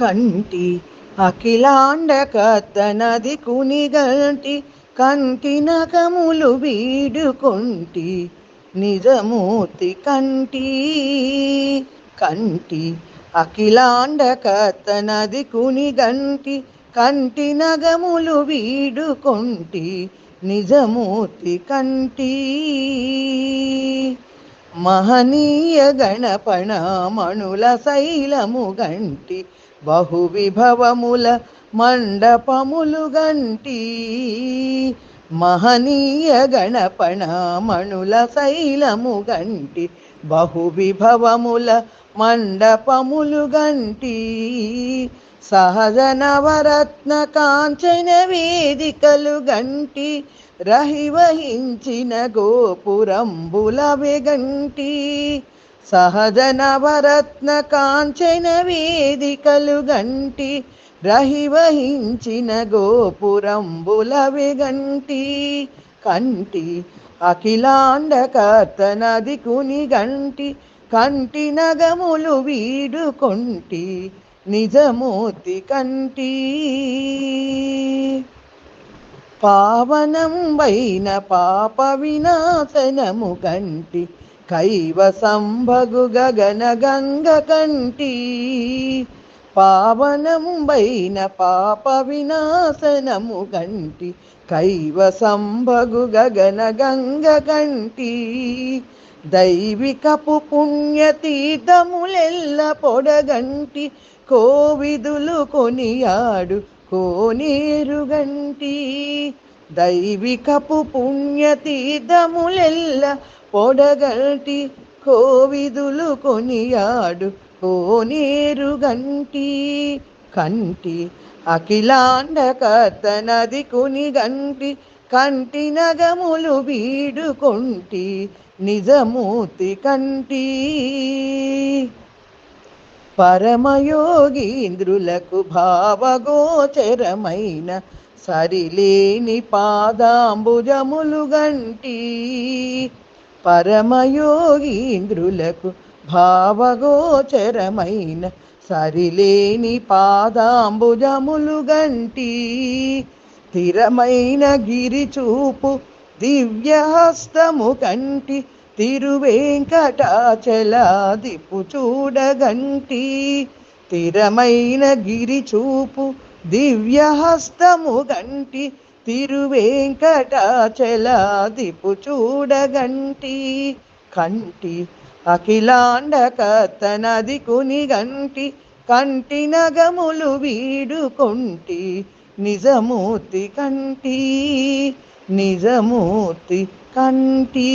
కంటి అఖిలాండ కత్తనది కునిగంటి కంటి నగములు వీడుకొంటి నిజమూర్తి కంటి. కంటి అఖిలాండ కత్తనది కునిగంటి కంటి నగములు వీడుకొంటి నిజమూర్తి కంటి. మహనీయ గణపణమణుల శైలము గంటి బహువిభవముల మండపములు గంటి. మహనీయ గణపణమణుల శైలము గంటి బహువిభవముల మండపములు గంటి. సహజ నవరత్న కాంచన వేదికలు గంటి రహివహించిన గోపురంబుల వెగంటి. సహజ నవరత్న కాంచన వేదికలు గంటి రహివహించిన గోపురంబుల వెగంటి. కంటి అఖిలాండ కర్తనది కునిగంటి కంటి నగములు వీడుకొంటి నిజమూర్తి కంటి. పావనంబైన పాప వినాశనము గంటి కైవసంభగు గగన గంగ కంటి. పావనంబైన పాప వినాశనము గంటి కైవసంభగు గగన గంగ కంటి. దైవికపు పుణ్యతీర్థములెల్ల పొడగంటి కోవిదులు కొనియాడు కోనేరు గంటి. దైవికపు పుణ్యతీర్థములెల్ల పొడగంటి కోవిదులు కొనియాడు కోనేరు గంటి. కంటి అఖిలాండ కర్తనది కునిగంటి కంటి నగములు వీడుకొంటి నిజమూర్తి కంటి. పరమయోగీంద్రులకు భావగోచరమైన సరిలేని పాదాంబుజములు గంటి. పరమయోగీంద్రులకు భావగోచరమైన సరిలేని పాదాంబుజములు గంటి. స్థిరమైన గిరిచూపు దివ్యహస్తము కంటి తిరువేంకటాచలాదిపు చూడగంటి. స్థిరమైన గిరిచూపు దివ్యహస్తము గంటి తిరువేంకటాచలాదిపు చూడగంటి. కంటి అఖిలాండ కర్తనది కునిగంటి కంటి నగములు వీడుకొంటి నిజమూర్తి కంటి. నిజమూర్తి కంటి.